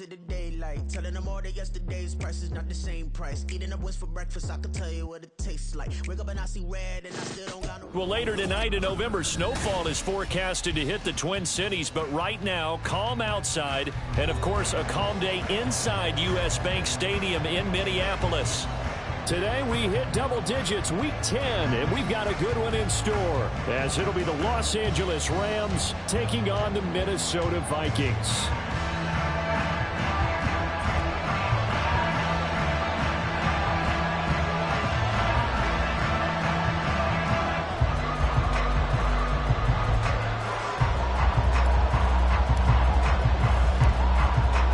into the daylight, telling them all that yesterday's price is not the same price. Eating up what's for breakfast, I can tell you what it tastes like. Wake up and I see red and I still don't got no... Well, later tonight in November, snowfall is forecasted to hit the Twin Cities, but right now, calm outside, and of course, a calm day inside U.S. Bank Stadium in Minneapolis. Today we hit double digits, week 10, and we've got a good one in store, as it'll be the Los Angeles Rams taking on the Minnesota Vikings.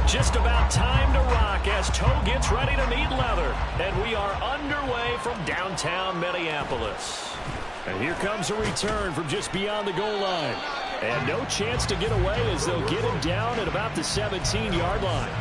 Just about time to rock as toe gets ready to meet leather. And we are underway from downtown Minneapolis. And here comes a return from just beyond the goal line. And no chance to get away as they'll get him down at about the 17-yard line.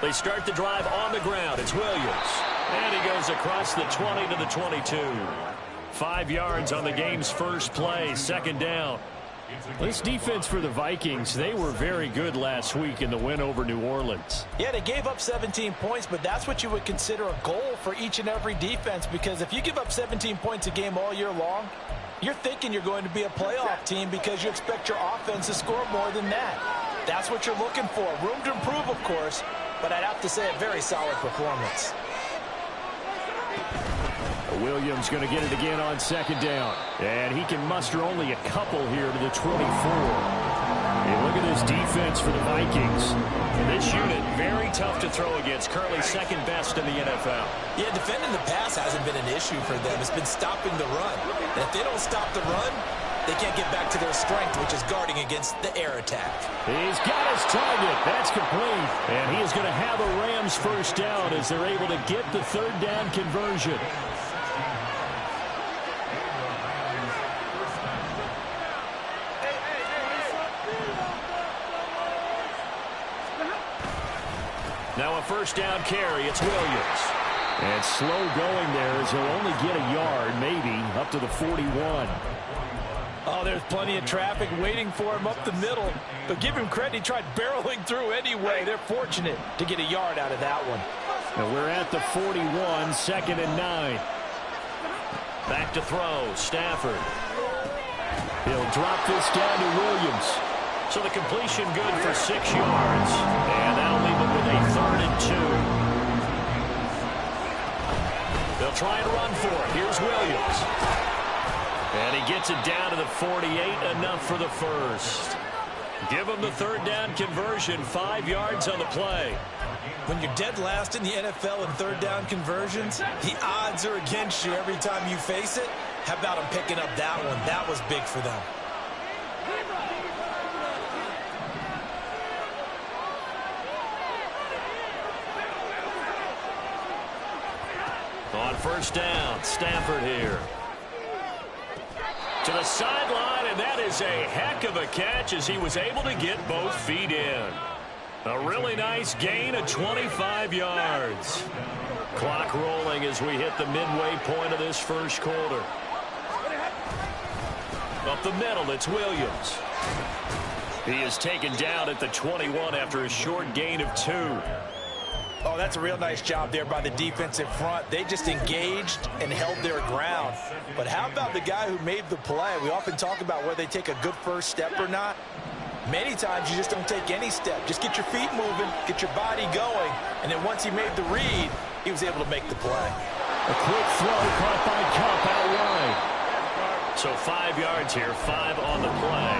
They start the drive on the ground. It's Williams. And he goes across the 20 to the 22. 5 yards on the game's first play, second down. This defense for the Vikings, they were very good last week in the win over New Orleans. Yeah, they gave up 17 points, but that's what you would consider a goal for each and every defense, because if you give up 17 points a game all year long, you're thinking you're going to be a playoff team because you expect your offense to score more than that. That's what you're looking for. Room to improve, of course, but I'd have to say a very solid performance. Williams going to get it again on second down. And he can muster only a couple here to the 24. Hey, look at this defense for the Vikings. This unit, very tough to throw against. Currently second best in the NFL. Yeah, defending the pass hasn't been an issue for them. It's been stopping the run. And if they don't stop the run, they can't get back to their strength, which is guarding against the air attack. He's got his target. That's complete. And he is going to have a Rams first down as they're able to get the third down conversion. Now a first down carry. It's Williams. And slow going there as he'll only get a yard, maybe, up to the 41. Oh, there's plenty of traffic waiting for him up the middle. But give him credit, he tried barreling through anyway. They're fortunate to get a yard out of that one. And we're at the 41, second and 9. Back to throw, Stafford. He'll drop this down to Williams. So the completion good for 6 yards. And that'll leave him with a third and 2. They'll try and run for it. Here's Williams. And he gets it down to the 48, enough for the first. Give him the third down conversion, 5 yards on the play. When you're dead last in the NFL in third down conversions, the odds are against you every time you face it. How about him picking up that one? That was big for them. On first down, Stafford here. To the sideline, and that is a heck of a catch as he was able to get both feet in. A really nice gain of 25 yards. Clock rolling as we hit the midway point of this first quarter. Up the middle, it's Williams. He is taken down at the 21 after a short gain of 2. Oh, that's a real nice job there by the defensive front. They just engaged and held their ground. But how about the guy who made the play? We often talk about whether they take a good first step or not. Many times you just don't take any step. Just get your feet moving, get your body going, and then once he made the read, he was able to make the play. A quick throw caught by Cup out wide. So 5 yards here, 5 on the play.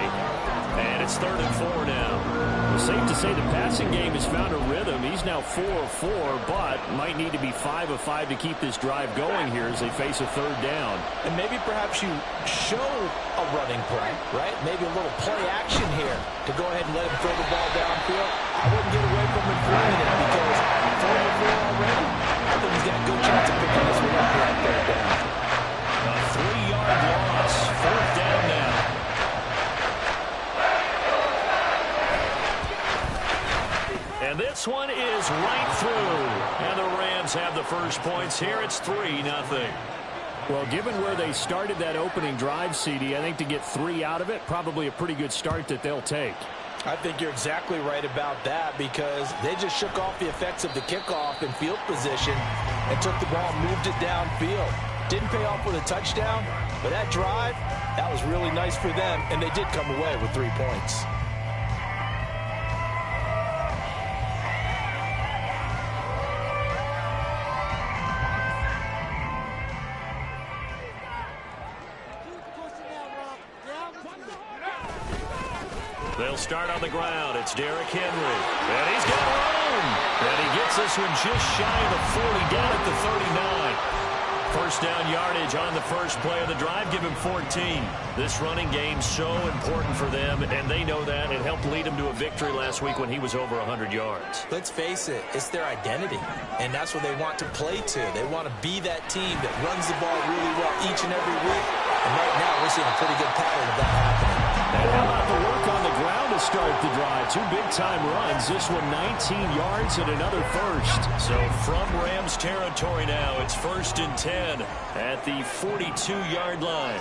And it's 3rd and 4 now. It's safe to say the passing game has found a rhythm. He's now 4 of 4, but might need to be 5 of 5 to keep this drive going here as they face a 3rd down. And maybe perhaps you show a running play, right? Maybe a little play action here to go ahead and let him throw the ball downfield. I wouldn't get away from him throwing it because 4 of 4 already. I think he's got a good chance of picking this one up here on 3rd down. A 3-yard loss. 4th down now. And this one is right through. And the Rams have the first points here. It's 3-0. Well, given where they started that opening drive, CD, I think to get 3 out of it, probably a pretty good start that they'll take. I think you're exactly right about that because they just shook off the effects of the kickoff in field position and took the ball and moved it downfield. Didn't pay off with a touchdown, but that drive, that was really nice for them, and they did come away with 3 points. They'll start on the ground. It's Derrick Henry. And he's got room. And he gets this one just shy of the 40, down at the 39. First down yardage on the first play of the drive. Give him 14. This running game so important for them, and they know that. It helped lead them to a victory last week when he was over 100 yards. Let's face it, it's their identity, and that's what they want to play to. They want to be that team that runs the ball really well each and every week. And right now, we're seeing a pretty good pattern of that happening. And how about the work on the ground to start the drive? 2 big-time runs. This one 19 yards and another first. So from Rams territory now, it's 1st and 10 at the 42-yard line.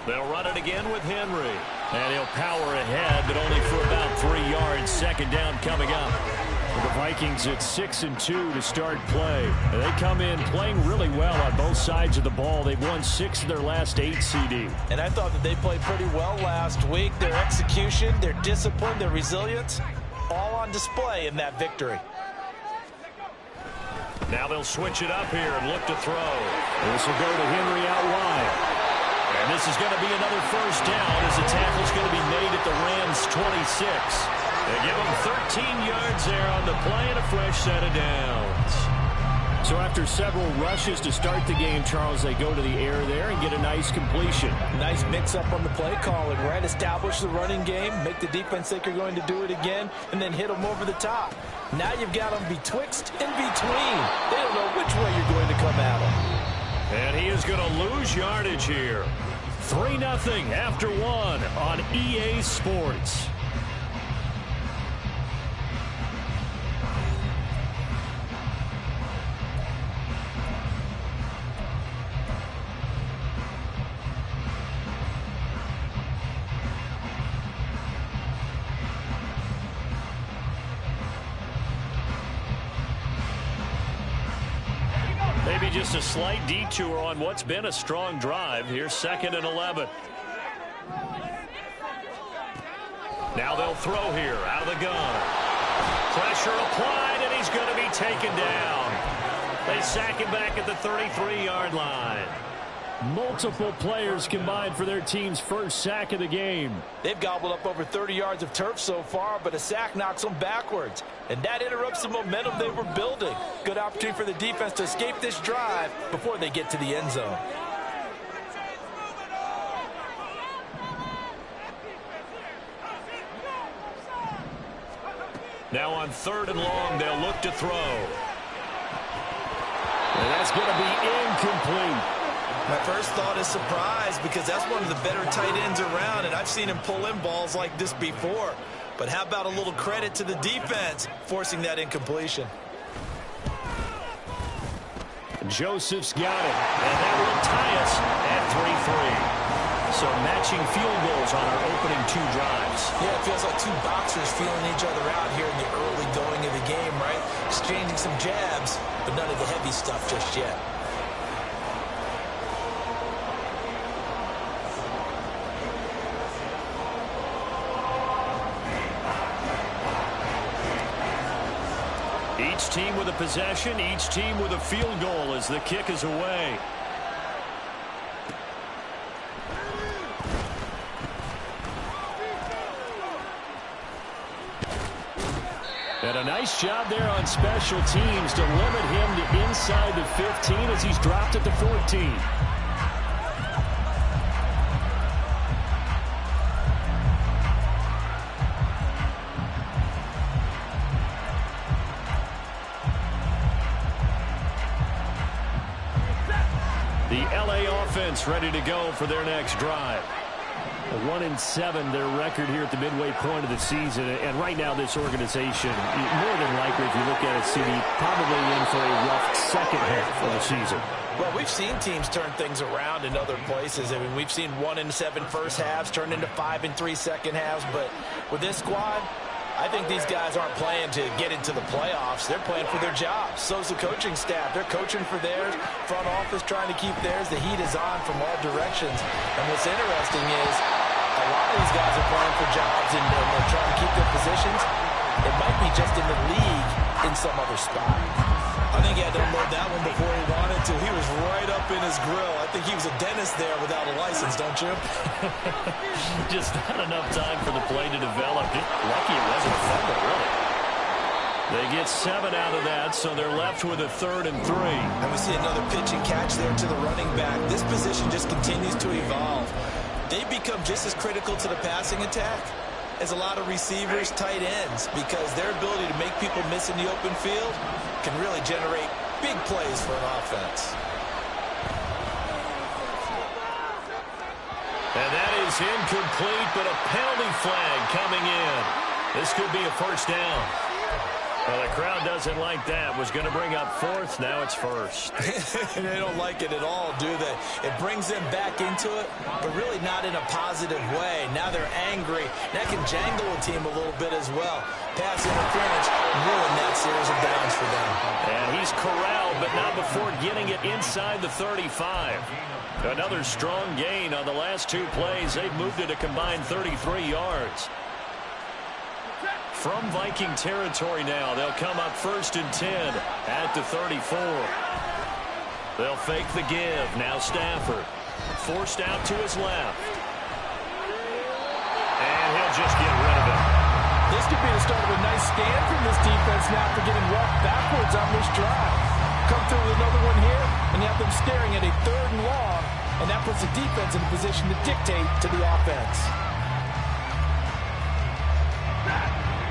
They'll run it again with Henry. And he'll power ahead, but only for about 3 yards. 2nd down coming up. The Vikings at 6-2 to start play. And they come in playing really well on both sides of the ball. They've won 6 of their last 8 CD. And I thought that they played pretty well last week. Their execution, their discipline, their resilience, all on display in that victory. Now they'll switch it up here and look to throw. This will go to Henry out wide. And this is going to be another first down as the tackle's going to be made at the Rams' 26. They give him 13 yards there on the play and a fresh set of downs. So after several rushes to start the game, Charles, they go to the air there and get a nice completion. Nice mix-up on the play calling, right? Establish the running game, make the defense think you're going to do it again, and then hit them over the top. Now you've got them betwixt and between. They don't know which way you're going to come at them. And he is going to lose yardage here. 3-0 after 1 on EA Sports. Maybe just a slight detour on what's been a strong drive. Here's 2nd and 11. Now they'll throw here out of the gun. Pressure applied, and he's going to be taken down. They sack him back at the 33-yard line. Multiple players combined for their team's first sack of the game. They've gobbled up over 30 yards of turf so far, but a sack knocks them backwards. And that interrupts the momentum they were building. Good opportunity for the defense to escape this drive before they get to the end zone. Now on 3rd and long, they'll look to throw. And that's going to be incomplete. My first thought is surprise because that's one of the better tight ends around, and I've seen him pull in balls like this before. But how about a little credit to the defense forcing that incompletion? Joseph's got it. And that will tie us at 3-3. So matching field goals on our opening 2 drives. Yeah, it feels like 2 boxers feeling each other out here in the early going of the game, right? Exchanging some jabs, but none of the heavy stuff just yet. Each team with a possession, each team with a field goal as the kick is away. a nice job there on special teams to limit him to inside the 15 as he's dropped at the 14. The LA offense ready to go for their next drive. 1-7 their record here at the midway point of the season. And right now this organization, more than likely if you look at it, CD, probably in for a rough second half of the season. Well, we've seen teams turn things around in other places. I mean, we've seen 1-7 first halves turn into 5-3 second halves. But with this squad, I think these guys aren't playing to get into the playoffs. They're playing for their jobs. So's the coaching staff. They're coaching for theirs. Front office trying to keep theirs. The heat is on from all directions. And what's interesting is a lot of these guys are playing for jobs and they're trying to keep their positions. It might be just in the league in some other spot. I think he had to unload that one before he wanted to. He was right up in his grill. I think he was a dentist there without a license, don't you? Just not enough time for the play to develop. Lucky it wasn't a fumble, really. They get 7 out of that, so they're left with a 3rd and 3. And we see another pitch and catch there to the running back. This position just continues to evolve. They've become just as critical to the passing attack as a lot of receivers, tight ends, because their ability to make people miss in the open field can really generate big plays for an offense. And that is incomplete, but a penalty flag coming in. This could be a first down. Well, the crowd doesn't like that. Was going to bring up 4th. Now it's 1st. They don't like it at all, do they? It brings them back into it, but really not in a positive way. Now they're angry. That can jangle a team a little bit as well. Pass interference ruined that series of downs for them. And he's corralled, but not before getting it inside the 35. Another strong gain on the last 2 plays. They've moved it a combined 33 yards. From Viking territory now, they'll come up 1st and 10 at the 34. They'll fake the give. Now Stafford forced out to his left. And he'll just get rid of it. This could be the start of a nice stand from this defense now for getting walked backwards on this drive. Come through with another one here, and you have them staring at a 3rd and long, and that puts the defense in a position to dictate to the offense.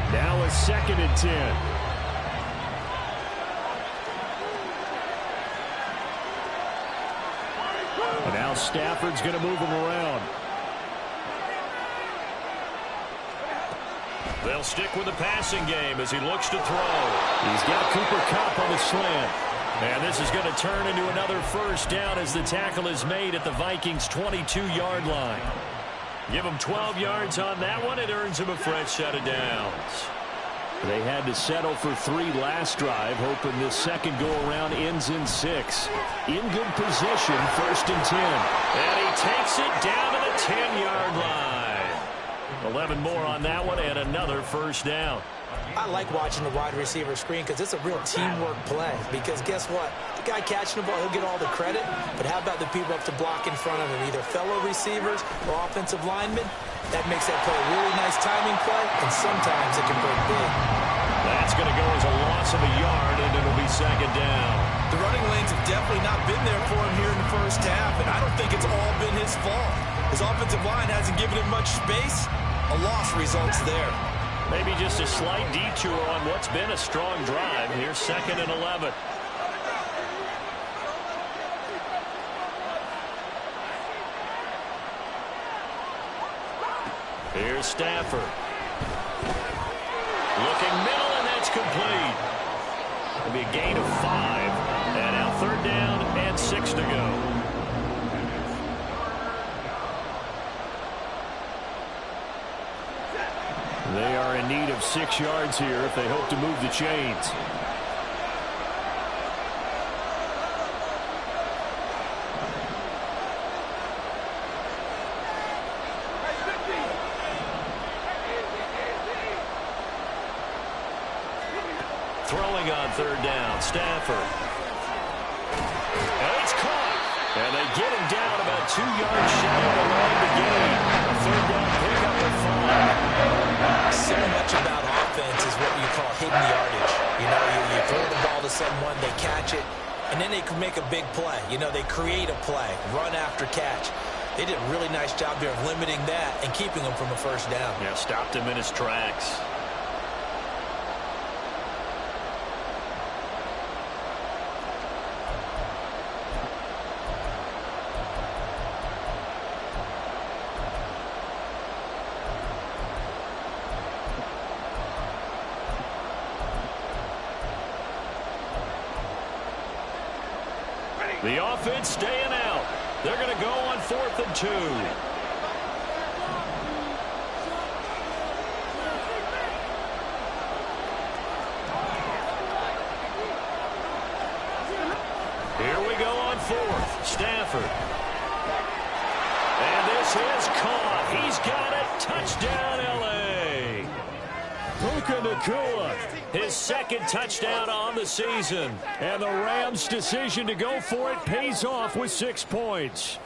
Now a 2nd and 10. And now Stafford's going to move him around. They'll stick with the passing game as he looks to throw. He's got Cooper Kupp on the slant. And this is going to turn into another first down as the tackle is made at the Vikings' 22-yard line. Give him 12 yards on that one. It earns him a fresh set of downs. They had to settle for 3 last drive, hoping this second go-around ends in 6. In good position, 1st and 10. And he takes it down to the 10-yard line. 11 more on that one and another first down. I like watching the wide receiver screen because it's a real teamwork play. Because guess what? The guy catching the ball, he'll get all the credit. But how about the people up to block in front of him? Either fellow receivers or offensive linemen. That makes that play a really nice timing play, and sometimes it can break big. That's going to go as a loss of a yard, and it'll be 2nd down. The running lanes have definitely not been there for him here in the first half, and I don't think it's all been his fault. His offensive line hasn't given him much space. A loss results there. Maybe just a slight detour on what's been a strong drive. Here's 2nd and 11. Here's Stafford. Looking middle, and that's complete. It'll be a gain of 5. And now 3rd down and 6 to go. They are in need of 6 yards here if they hope to move the chains. Throwing on 3rd down, Stafford. And it's caught. And they get him down about 2 yards shy of the line to gain. A 3rd down pickup of 5. So much about offense is what you call hidden yardage. You know, you throw the ball to someone, they catch it, and then they can make a big play. You know, they create a play, run after catch. They did a really nice job there of limiting that and keeping him from a first down. Yeah, stopped him in his tracks. The offense staying out. They're going to go on 4th and 2. Here we go on 4th. Stafford. And this is caught. He's got it. Touchdown, L.A. Puka Nacua, his second touchdown on the season. And the Rams' decision to go for it pays off with 6 points.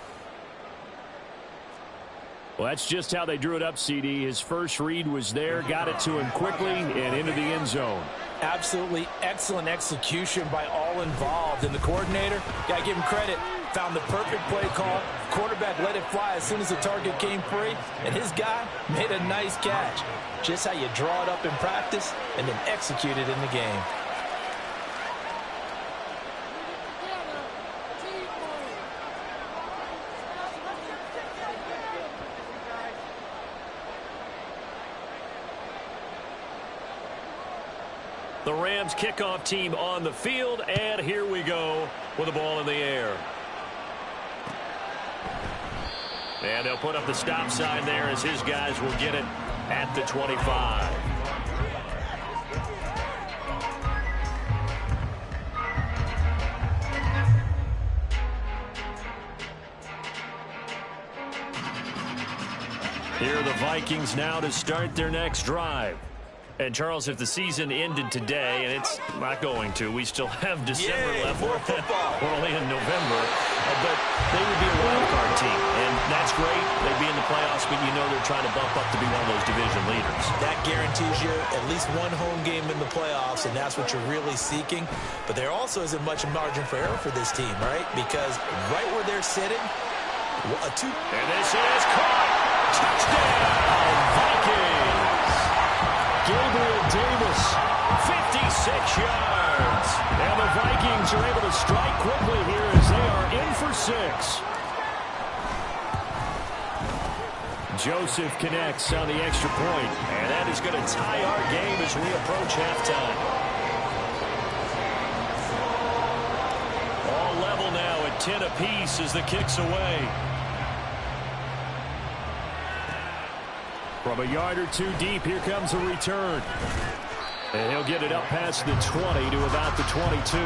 Well, that's just how they drew it up, CD. His first read was there, got it to him quickly, and into the end zone. Absolutely excellent execution by all involved. And the coordinator, got to give him credit, found the perfect play call. Quarterback let it fly as soon as the target came free, and his guy made a nice catch. Just how you draw it up in practice and then execute it in the game. The Rams kickoff team on the field, and here we go with the ball in the air. And they'll put up the stop sign there as his guys will get it at the 25. Here are the Vikings now to start their next drive. And, Charles, if the season ended today, and it's not going to, we still have December left. More football. We're only in November. But they would be a wild card team, and that's great. They'd be in the playoffs, but you know they're trying to bump up to be one of those division leaders. That guarantees you at least one home game in the playoffs, and that's what you're really seeking. But there also isn't much margin for error for this team, right? Because right where they're sitting, And this is caught. Touchdown, Vikings. Gabriel Davis, 56 yards. And the Vikings are able to strike quickly here as they are in for 6. Joseph connects on the extra point, and that is going to tie our game as we approach halftime. All level now at 10 apiece as the kick's away. From a yard or two deep, here comes a return. And he'll get it up past the 20 to about the 22.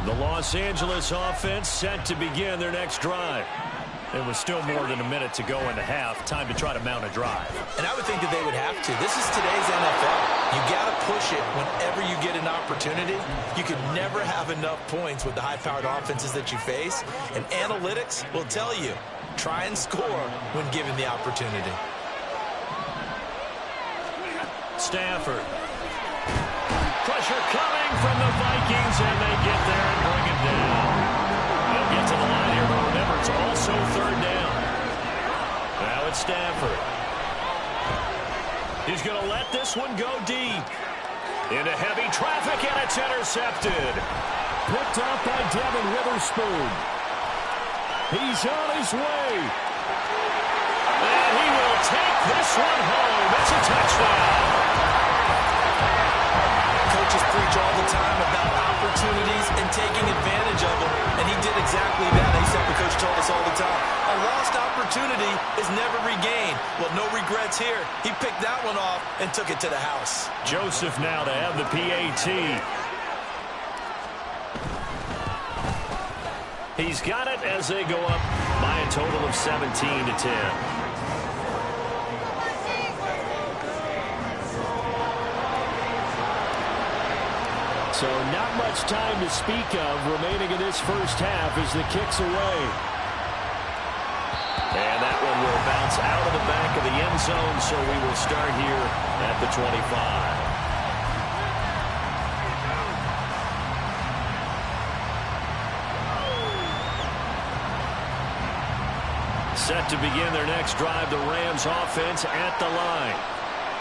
The Los Angeles offense set to begin their next drive. There was still more than a minute to go in the half. Time to try to mount a drive. And I would think that they would have to. This is today's NFL. You got to push it whenever you get an opportunity. You can never have enough points with the high-powered offenses that you face. And analytics will tell you, try and score when given the opportunity. Stafford. Pressure coming from the Vikings, and they get there and bring it down. They'll get to the line here, but remember, it's also 3rd down. Now it's Stafford. He's going to let this one go deep. Into heavy traffic, and it's intercepted. Picked up by Devin Witherspoon. He's on his way. And he will take this one home. It's a touchdown. Coaches preach all the time about opportunities and taking advantage of them, and he did exactly that. He said, the coach told us all the time, a lost opportunity is never regained. Well, no regrets here. He picked that one off and took it to the house. Joseph now to have the PAT. He's got it as they go up by a total of 17-10. So not much time to speak of remaining in this first half as the kick's away. And that one will bounce out of the back of the end zone, so we will start here at the 25. Set to begin their next drive, the Rams offense at the line.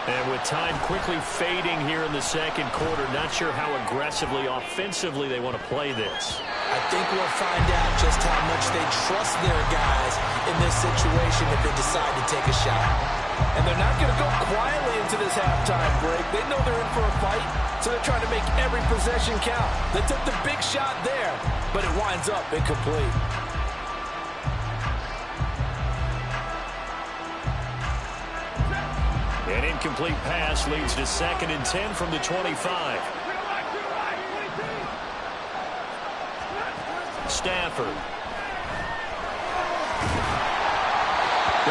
And with time quickly fading here in the second quarter, not sure how aggressively, offensively they want to play this. I think we'll find out just how much they trust their guys in this situation if they decide to take a shot. And they're not going to go quietly into this halftime break. They know they're in for a fight, so they're trying to make every possession count. They took the big shot there, but it winds up incomplete. An incomplete pass leads to 2nd and 10 from the 25. Stafford.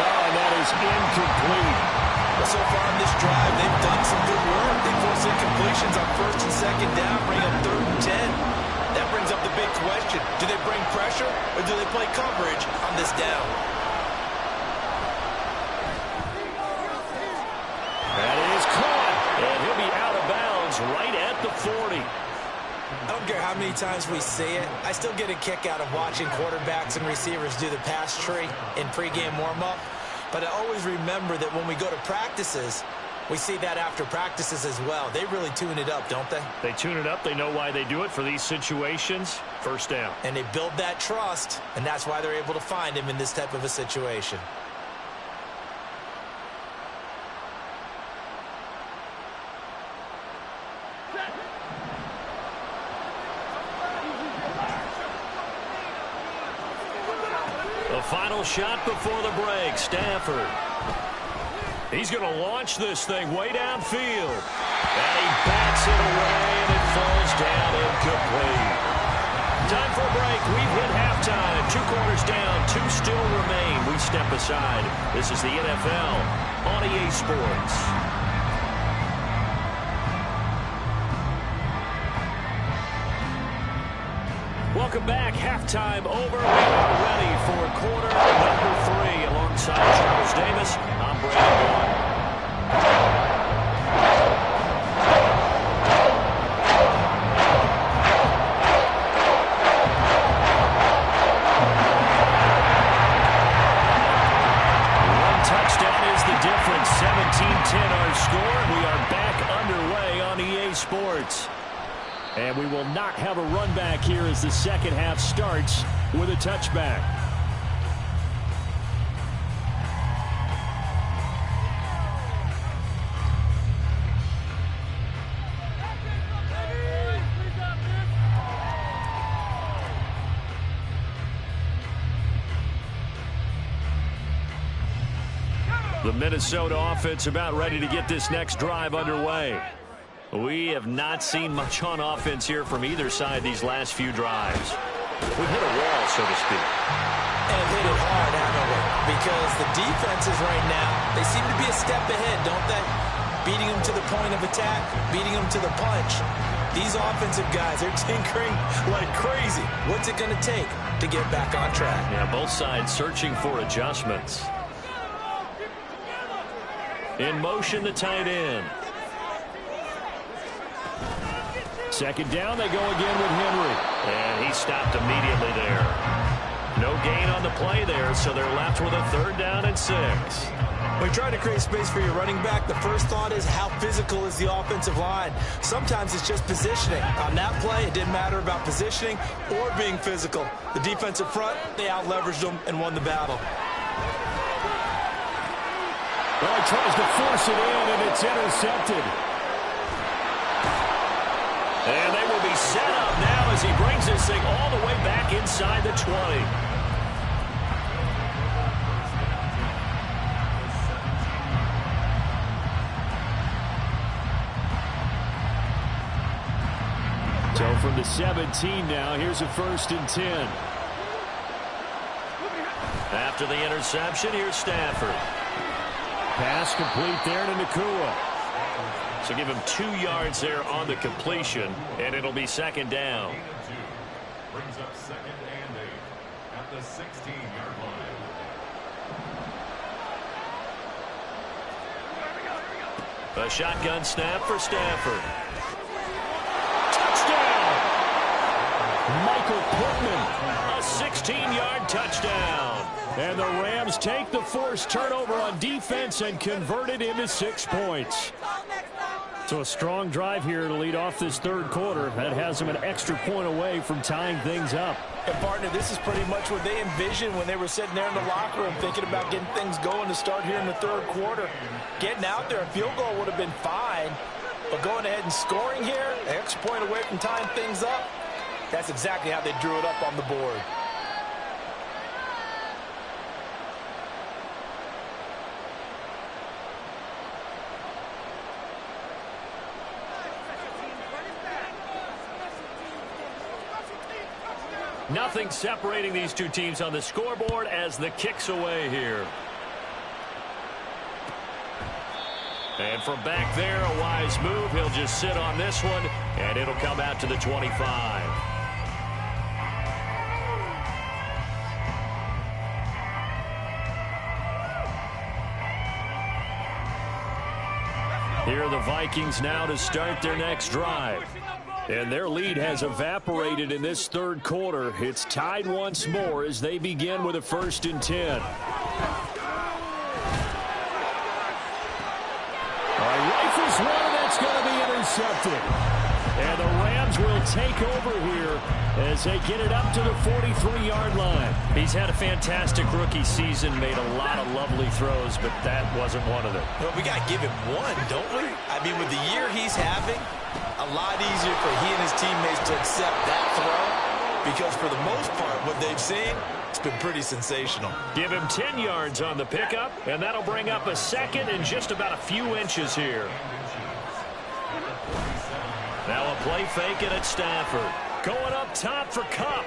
Oh, and that is incomplete. But so far in this drive, they've done some good work. They force incompletions on 1st and 2nd down, bring up 3rd and 10. That brings up the big question. Do they bring pressure or do they play coverage on this down? That is caught, and he'll be out of bounds right at the 40. I don't care how many times we see it. I still get a kick out of watching quarterbacks and receivers do the pass tree in pregame warm-up. But I always remember that when we go to practices, we see that after practices as well. They really tune it up, don't they? They tune it up. They know why they do it for these situations. First down. And they build that trust, and that's why they're able to find him in this type of a situation. The final shot before the break, Stafford. He's going to launch this thing way downfield. And he bats it away, and it falls down incomplete. Time for a break. We've hit halftime. 2 quarters down, 2 still remain. We step aside. This is the NFL on EA Sports. Welcome back. Halftime over. We are ready for quarter number 3. Alongside Charles Davis, I'm Brandon Bourne. One touchdown is the difference. 17-10 our score. We are back underway on EA Sports. And we will not have a run back here as the second half starts with a touchback. The Minnesota offense about ready to get this next drive underway. We have not seen much on offense here from either side these last few drives. We hit a wall, so to speak. And hit it hard, haven't we? Because the defenses right now, they seem to be a step ahead, don't they? Beating them to the point of attack, beating them to the punch. These offensive guys, they're tinkering like crazy. What's it going to take to get back on track? Yeah, both sides searching for adjustments. In motion, the tight end. Second down, they go again with Henry. And he stopped immediately there. No gain on the play there, so they're left with a 3rd down and 6. When you're trying to create space for your running back, the first thought is how physical is the offensive line. Sometimes it's just positioning. On that play, it didn't matter about positioning or being physical. The defensive front, they out-leveraged them and won the battle. Well, he tries to force it in, and it's intercepted. And they will be set up now as he brings this thing all the way back inside the 20. So from the 17 now, here's a 1st and 10. After the interception, here's Stafford. Pass complete there to Nakua. So give him 2 yards there on the completion, and it'll be second down. Brings up second and 8 at the 16-yard line. A shotgun snap for Stafford. Touchdown! Michael Pittman, a 16-yard touchdown. And the Rams take the forced turnover on defense and convert it into 6 points. So a strong drive here to lead off this third quarter. That has them an extra point away from tying things up. And, partner, this is pretty much what they envisioned when they were sitting there in the locker room thinking about getting things going to start here in the third quarter. Getting out there, a field goal would have been fine. But going ahead and scoring here, an extra point away from tying things up, that's exactly how they drew it up on the board. Nothing separating these two teams on the scoreboard as the kick's away here. And from back there, a wise move. He'll just sit on this one, and it'll come out to the 25. Here are the Vikings now to start their next drive. And their lead has evaporated in this third quarter. It's tied once more as they begin with a 1st and 10. Rifles one, and that's going to be intercepted. And the Rams will take over here as they get it up to the 43-yard line. He's had a fantastic rookie season, made a lot of lovely throws, but that wasn't one of them. Well, we got to give him one, don't we? I mean, with the year he's having, a lot easier for he and his teammates to accept that throw because for the most part, what they've seen, it's been pretty sensational. Give him 10 yards on the pickup, and that'll bring up a second and just about a few inches here. Now a play fake it at Stafford. Going up top for Kupp.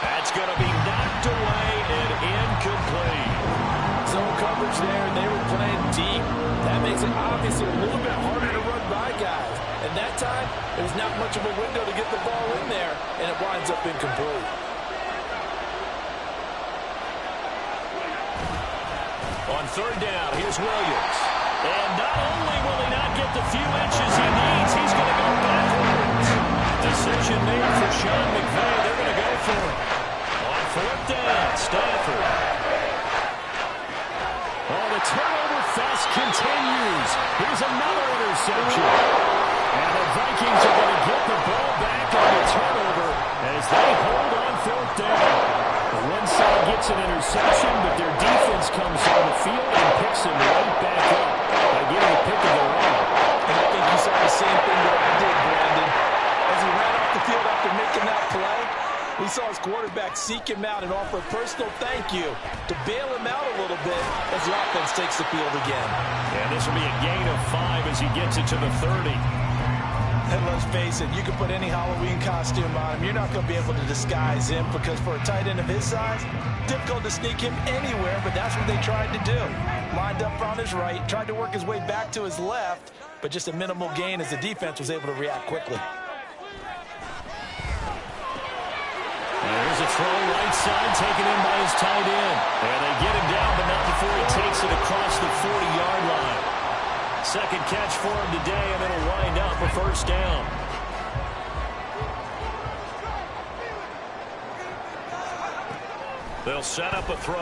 That's going to be knocked away and incomplete. Zone coverage there, and they were playing deep. That makes it obviously a little bit harder to run by guys. And that time, there's not much of a window to get the ball in there, and it winds up incomplete. On third down, here's Williams. And not only will he not get the few inches he needs, he's going to go backwards. Decision made for Sean McVay. They're going to go for it. On 4th down, Stafford. Oh, the turnover fest continues. Here's another interception. And the Vikings are going to get the ball back on the turnover as they hold on 4th down. The one side gets an interception, but their defense comes on the field and picks him right back up by getting a pick of their own. And I think you saw the same thing that I did, Brandon. As he ran off the field after making that play, we saw his quarterback seek him out and offer a personal thank you to bail him out a little bit as the offense takes the field again. And this will be a gain of 5 as he gets it to the 30. And let's face it, you can put any Halloween costume on him. You're not going to be able to disguise him because for a tight end of his size, difficult to sneak him anywhere, but that's what they tried to do. Lined up on his right, tried to work his way back to his left, but just a minimal gain as the defense was able to react quickly. There's a throw right side taken in by his tight end. And they get him down, but not before he takes it across the 40-yard line. Second catch for him today, and it'll wind up a 1st down. They'll set up a throw.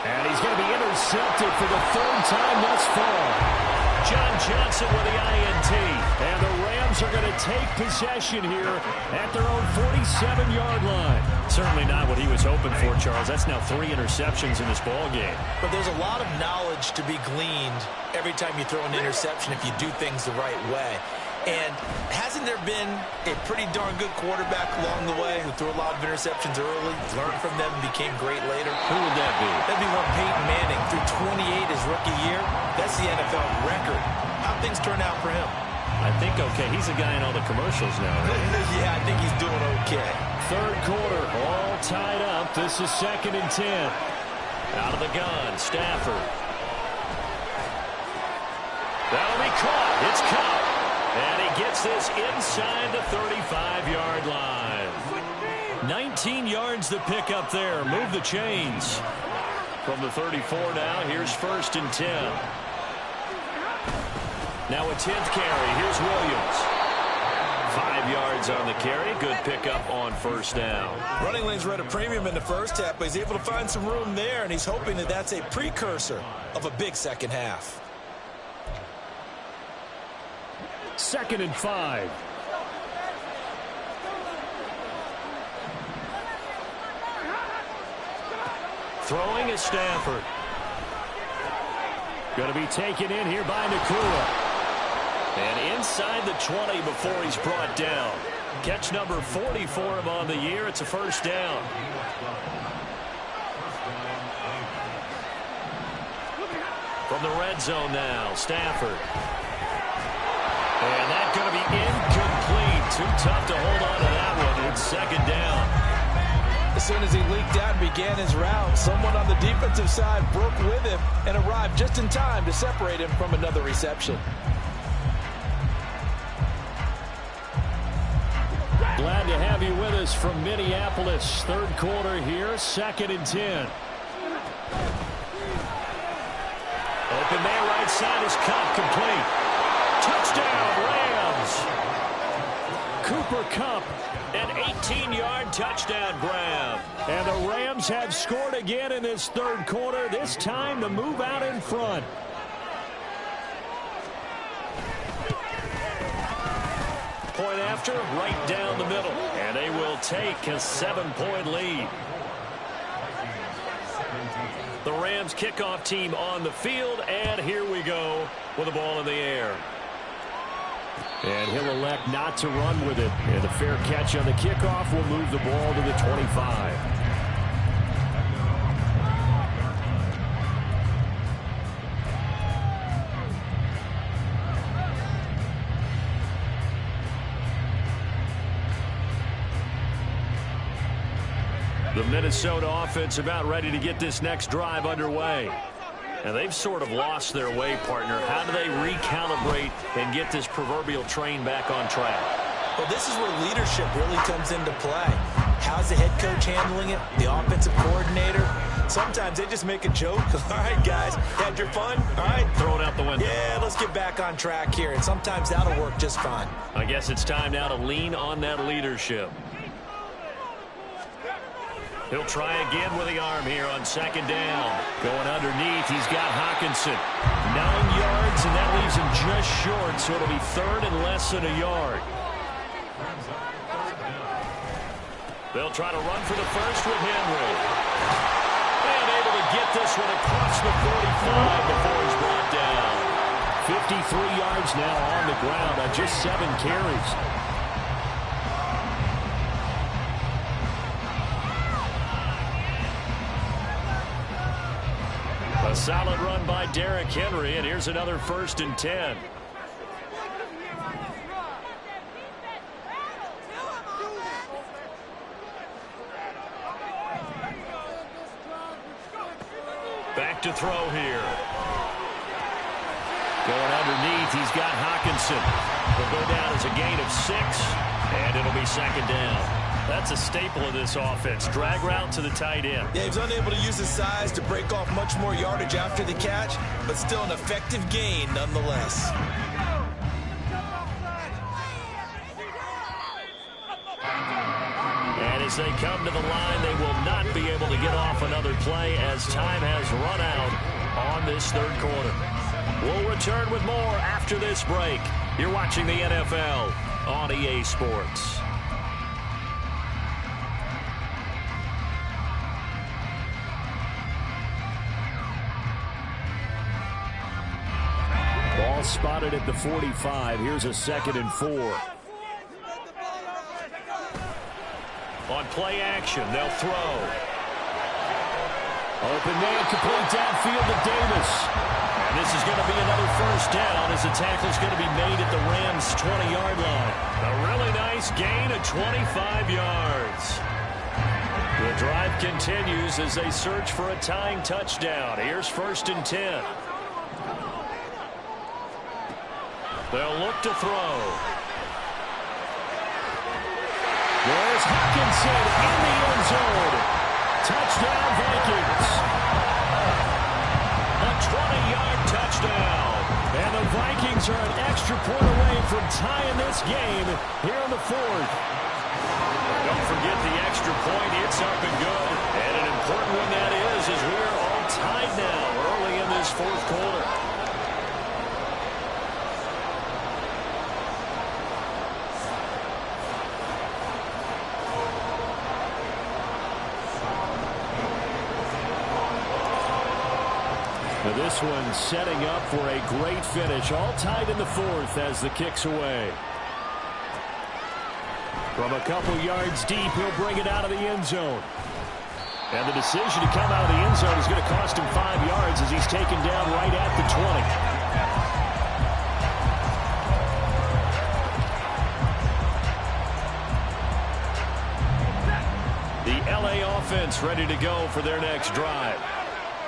And he's going to be intercepted for the 3rd time thus far. John Johnson with the INT. And the Rams are going to take possession here at their own 47-yard line. Certainly not what he was hoping for, Charles. That's now 3 interceptions in this ball game. But there's a lot of knowledge to be gleaned every time you throw an interception if you do things the right way. And hasn't there been a pretty darn good quarterback along the way who threw a lot of interceptions early, learned from them, and became great later? Who would that be? That'd be one Peyton Manning. Threw 28 his rookie year. That's the NFL record. How'd things turn out for him? I think okay. He's a guy in all the commercials now, right? Yeah, I think he's doing okay. Third quarter, all tied up. This is 2nd and 10. Out of the gun, Stafford. That'll be caught. It's caught. And he gets this inside the 35-yard line. 19 yards to pick up there. Move the chains. From the 34 now, here's 1st and 10. Now a 10th carry. Here's Williams. 5 yards on the carry. Good pickup on 1st down. Running lanes were at a premium in the first half, but he's able to find some room there, and he's hoping that that's a precursor of a big second half. 2nd and 5. Throwing is Stafford. Going to be taken in here by Nakua. And inside the 20 before he's brought down. Catch number 40 for him on the year. It's a 1st down. From the red zone now, Stafford. And that's going to be incomplete. Too tough to hold on to that one. It's 2nd down. As soon as he leaked out and began his route, someone on the defensive side broke with him and arrived just in time to separate him from another reception. Glad to have you with us from Minneapolis. 3rd quarter here, 2nd and 10. Open there, right side is Kupp, complete. Touchdown, Rams. Cooper Kupp. An 18-yard touchdown grab. And the Rams have scored again in this 3rd quarter, this time to move out in front. Point after, right down the middle. And they will take a 7-point lead. The Rams kickoff team on the field, and here we go with the ball in the air. And he'll elect not to run with it. And a fair catch on the kickoff will move the ball to the 25. The Minnesota offense about ready to get this next drive underway. And they've sort of lost their way, partner. How do they recalibrate and get this proverbial train back on track? Well, this is where leadership really comes into play. How's the head coach handling it? The offensive coordinator? Sometimes they just make a joke. All right, guys, had your fun? All right. Throw it out the window. Yeah, let's get back on track here. And sometimes that'll work just fine. I guess it's time now to lean on that leadership. He'll try again with the arm here on 2nd down. Going underneath, he's got Hockenson. 9 yards, and that leaves him just short, so it'll be 3rd and less than a yard. They'll try to run for the first with Henry. And able to get this one across the 45 before he's brought down. 53 yards now on the ground on just 7 carries. A solid run by Derrick Henry, and here's another 1st and 10. Back to throw here. Going underneath, he's got Hockenson. He'll go down as a gain of 6, and it'll be 2nd down. That's a staple of this offense. Drag route to the tight end. Yeah, he's unable to use his size to break off much more yardage after the catch, but still an effective gain nonetheless. And as they come to the line, they will not be able to get off another play as time has run out on this 3rd quarter. We'll return with more after this break. You're watching the NFL on EA Sports. Ball spotted at the 45. Here's a 2nd and 4. On play action, they'll throw. Open man, complete downfield to Davis. And this is going to be another 1st down as the tackle's going to be made at the Rams' 20-yard line. A really nice gain of 25 yards. The drive continues as they search for a tying touchdown. Here's 1st and 10. They'll look to throw. There's Hawkinson in the end zone. Touchdown, Vikings. A 20-yard touchdown. And the Vikings are an extra point away from tying this game here in the fourth. Don't forget the extra point. It's up and good. And an important one that is, as we are all tied now early in this fourth quarter. Now this one setting up for a great finish. All tied in the fourth as the kick's away. From a couple yards deep, he'll bring it out of the end zone. And the decision to come out of the end zone is going to cost him 5 yards as he's taken down right at the 20. The LA offense ready to go for their next drive.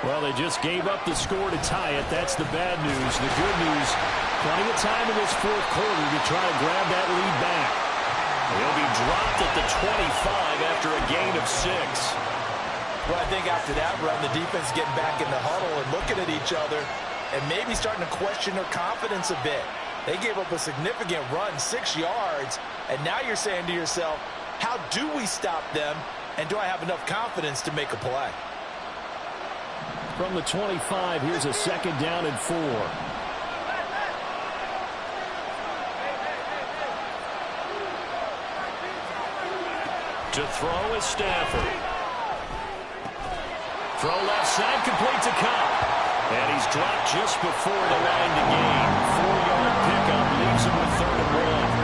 Well, they just gave up the score to tie it. That's the bad news. The good news, plenty of time in this fourth quarter to try to grab that lead back. He'll be dropped at the 25 after a gain of 6. Well, I think after that run, the defense getting back in the huddle and looking at each other and maybe starting to question their confidence a bit. They gave up a significant run, 6 yards, and now you're saying to yourself, how do we stop them, and do I have enough confidence to make a play? From the 25, here's a 2nd down and 4. To throw is Stafford. Throw left side, complete to Cup. And he's dropped just before the line to gain. 4-yard pickup leaves him with 3rd and 1.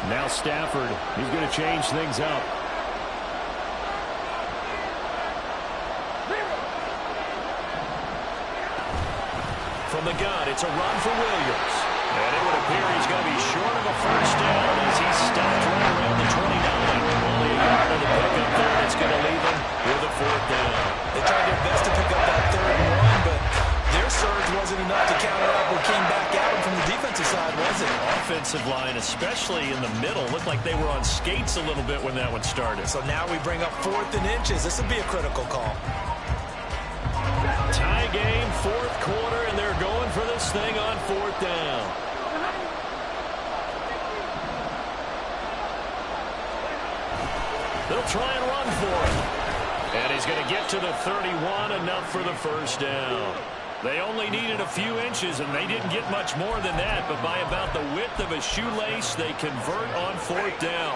Now Stafford, he's going to change things up. From the gun, it's a run for Williams. And it would appear he's going to be short of a first down as he's stopped right around the 29. Only a yard of the pickup there. It's going to leave him with a 4th down. They tried their best to pick up that 3rd and 1, but their surge wasn't enough to counter up what came back at them from the defensive side, was it? Offensive line, especially in the middle, looked like they were on skates a little bit when that one started. So now we bring up 4th and inches. This would be a critical call. Tie game, 4th quarter, and they're going for this thing on 4th down. They'll try and run for it. And he's going to get to the 31, enough for the first down. They only needed a few inches, and they didn't get much more than that, but by about the width of a shoelace, they convert on 4th down.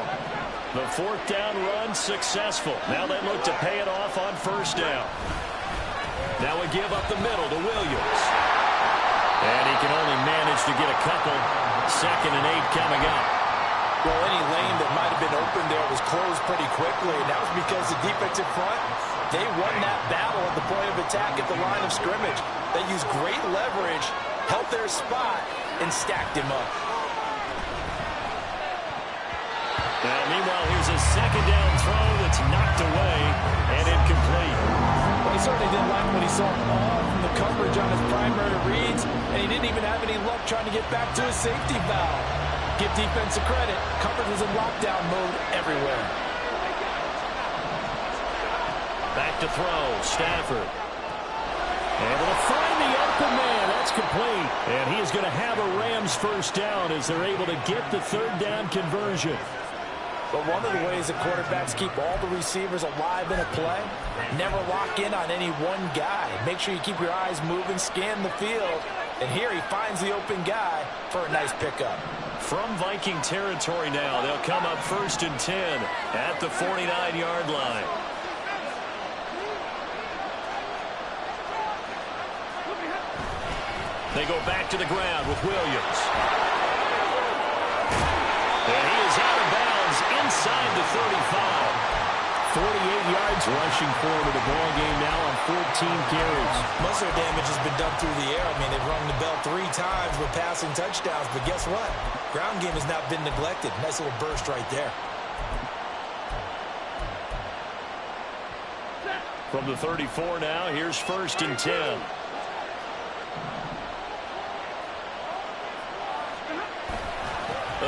The 4th down run successful. Now they look to pay it off on 1st down. Now we give up the middle to Williams. And he can only manage to get a couple. 2nd and 8 coming up. Well, any lane that might have been open there was closed pretty quickly, and that was because the defensive front, they won that battle at the point of attack at the line of scrimmage. They used great leverage, held their spot, and stacked him up. Now, meanwhile, here's a 2nd down throw that's knocked away and incomplete. Well, he certainly didn't like what he saw all from the coverage on his primary reads, and he didn't even have any luck trying to get back to his safety valve. Give defense a credit. Coverage was in lockdown mode everywhere. Back to throw, Stafford. Able to find the open man. That's complete. And he is going to have a Rams 1st down as they're able to get the 3rd down conversion. But one of the ways that quarterbacks keep all the receivers alive in a play, never lock in on any one guy. Make sure you keep your eyes moving, scan the field. And here he finds the open guy for a nice pickup. From Viking territory now, they'll come up 1st and 10 at the 49-yard line. They go back to the ground with Williams. And he is out of bounds inside the 35. 48 yards rushing forward of the ball game now on 14 carries. Most of their damage has been done through the air. I mean, they've rung the bell 3 times with passing touchdowns, but guess what? Ground game has not been neglected. Nice little burst right there. From the 34 now, here's 1st and 10.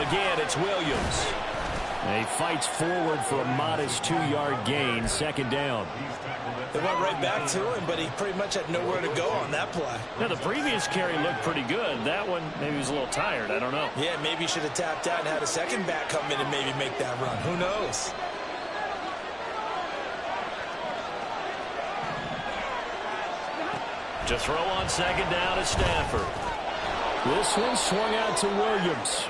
Again, it's Williams. He fights forward for a modest 2-yard gain, 2nd down. They went right back to him, but he pretty much had nowhere to go on that play. Now, the previous carry looked pretty good. That one, maybe he was a little tired. I don't know. Yeah, maybe he should have tapped out and had a second back come in and maybe make that run. Who knows? To throw on 2nd down to Stafford. This one swung out to Williams.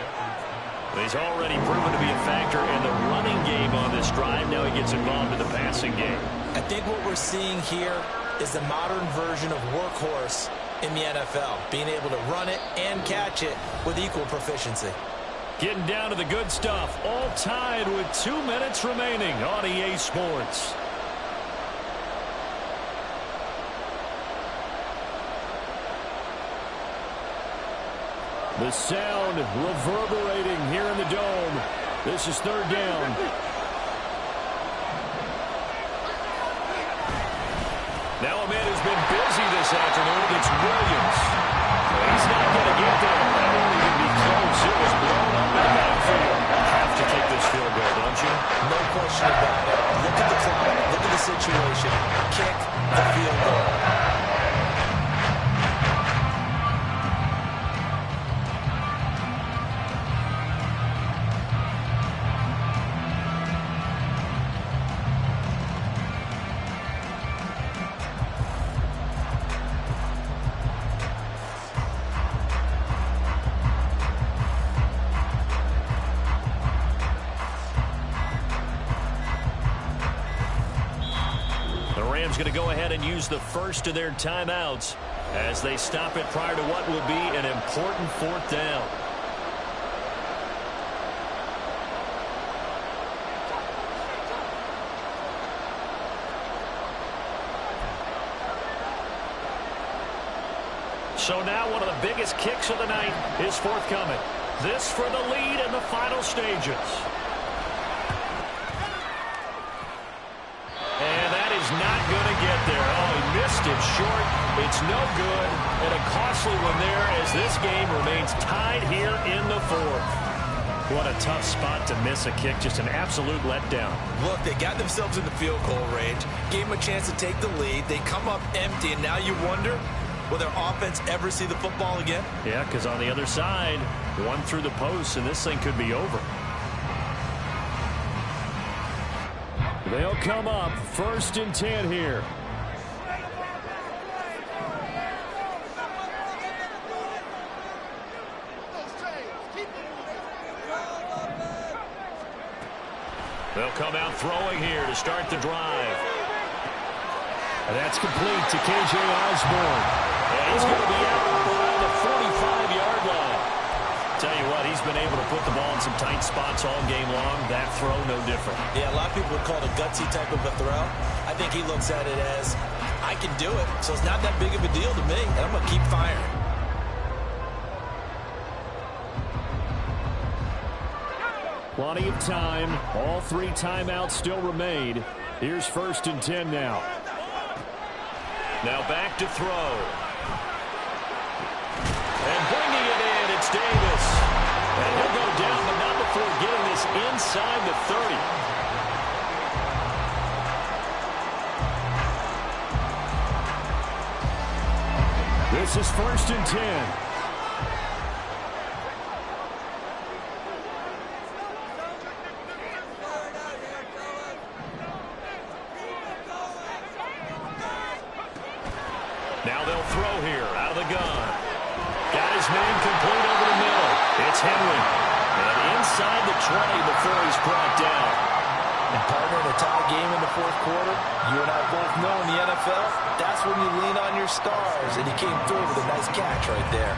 He's already proven to be a factor in the running game on this drive. Now he gets involved in the passing game. I think what we're seeing here is the modern version of workhorse in the NFL, being able to run it and catch it with equal proficiency. Getting down to the good stuff, all tied with 2 minutes remaining on EA Sports. The sound reverberating here in the dome. This is 3rd down. Now a man who's been busy this afternoon. It's Williams. He's not going to get there. That won't even be close. It was blown up in the backfield. Have to take this field goal, don't you? No question about it. Look at the clock. Look at the situation. Kick the field goal. Going to go ahead and use the first of their timeouts as they stop it prior to what will be an important 4th down. So now one of the biggest kicks of the night is forthcoming. This for the lead in the final stages. Not going to get there. Oh, he missed it short. It's no good. And a costly one there as this game remains tied here in the 4th. What a tough spot to miss a kick. Just an absolute letdown. Look, they got themselves in the field goal range. Gave them a chance to take the lead. They come up empty, and now you wonder, will their offense ever see the football again? Yeah, because on the other side, one through the post, and this thing could be over. They'll come up 1st and 10 here. They'll come out throwing here to start the drive. And that's complete to K.J. Osborne. And he's going to be out around the 45-yard line. Tell you what, he's been able to put the ball in some tight spots all game long. That throw, no different. Yeah, a lot of people would call it a gutsy type of a throw. I think he looks at it as, I can do it, so it's not that big of a deal to me, and I'm going to keep firing. Plenty of time. All 3 timeouts still remain. Here's 1st and 10 now. Now back to throw. And bringing it in, it's Davis. And he'll go down, but not before getting this inside the 30. This is 1st and 10. Now they'll throw here out of the gun. Got his man complete over the middle. It's Henry. And inside the 20 before he's brought down. And partner, in a tie game in the 4th quarter, you and I both know in the NFL, that's when you lean on your stars. And he came through with a nice catch right there.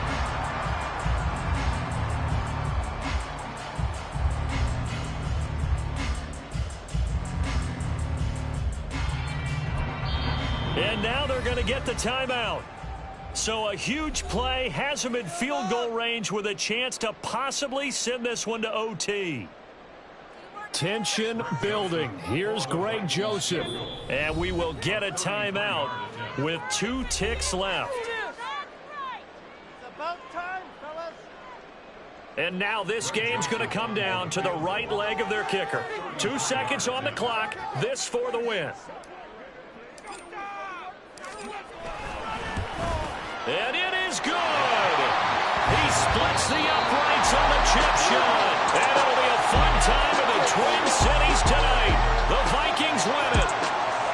And now they're going to get the timeout. So a huge play has him in field goal range with a chance to possibly send this one to OT. Tension building. Here's Greg Joseph. And we will get a timeout with 2 ticks left. And now this game's going to come down to the right leg of their kicker. 2 seconds on the clock. This for the win. And it is good. He splits the uprights on the chip shot. And it'll be a fun time in the Twin Cities tonight. The Vikings win it.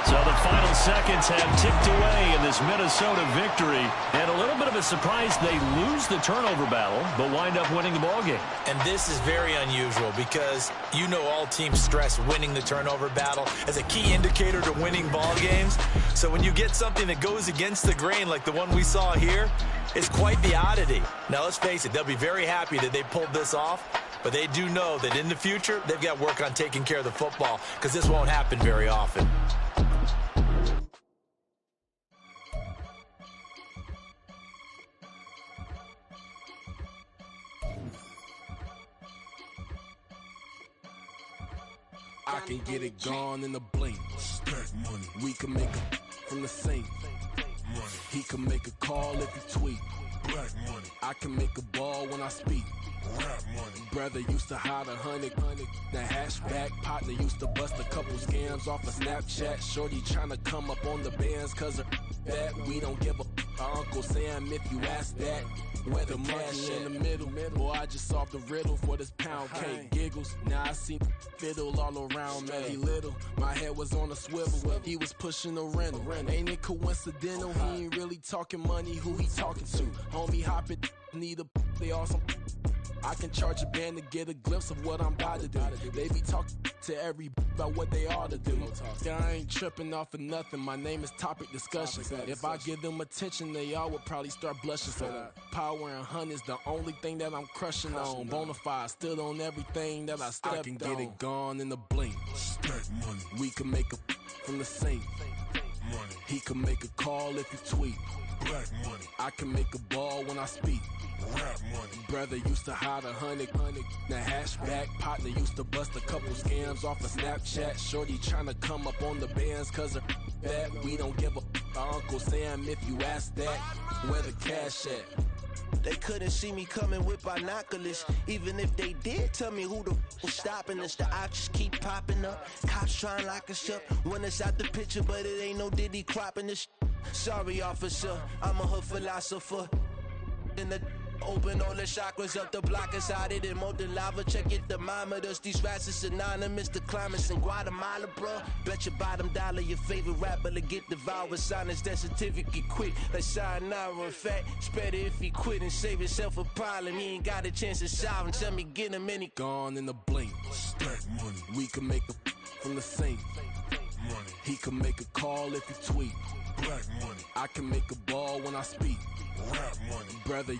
So the final seconds have ticked away in this Minnesota victory. And a little bit of a surprise, they lose the turnover battle, but wind up winning the ballgame. And this is very unusual because you know all teams stress winning the turnover battle as a key indicator to winning ball games. So when you get something that goes against the grain like the one we saw here, it's quite the oddity. Now let's face it, they'll be very happy that they pulled this off, but they do know that in the future they've got work on taking care of the football because this won't happen very often. I can get it gone in a blink. Stack money. We can make a from the sink. Money. He can make a call if he tweet. Black money. I can make a ball when I speak. Rap money. Brother used to hide 100. The hashback partner used to bust a couple scams off of Snapchat. Shorty tryna come up on the bands cause of that. We don't give a Uncle Sam if you ask that. Where the money in the middle. Boy, I just solved the riddle for this pound cake. Giggles, now I see fiddle all around me. He little, my head was on a swivel. He was pushing a rental. Ain't it coincidental? He ain't really talking money, who he talking to? Homie hopping, need a they awesome. I can charge a band to get a glimpse of what I'm about to do. They be talking to every about what they ought to do. Yeah, I ain't tripping off of nothing. My name is Topic Discussion. If I give them attention, they all would probably start blushing. So power and hunt is the only thing that I'm crushing on. Bonafide, stood on everything that I stepped on. I can get it gone in a blink. Stack money. We can make a from the sink. Money. He can make a call if he tweet. Black money. I can make a ball when I speak. Rap money. Brother used to hide 100. The hashback partner used to bust a couple scams off of Snapchat. Shorty tryna come up on the bands cause of that. We don't give a Uncle Sam if you ask that. Where the cash at? They couldn't see me coming with binoculars. Even if they did tell me who the was stopping us, the options keep popping up. Cops trying to lock us up. When it's out the picture, but it ain't no Diddy cropping this. Sorry, officer, I'm a hood philosopher. In the open all the chakras up the block inside it and molten lava. Check it, thermometers. These rats is synonymous to climates in Guatemala, bro. Bet your bottom dollar your favorite rapper to get devoured. Sign his death certificate quick. Like sayonara. In fact, it's better if he quit and save himself a problem. He ain't got a chance to solve and tell me get him any. Gone in a blink. Stack money. We can make a from the sink. Money. He can make a call if he tweet. Black money. I can make a ball when I speak. Rap money. Brother, you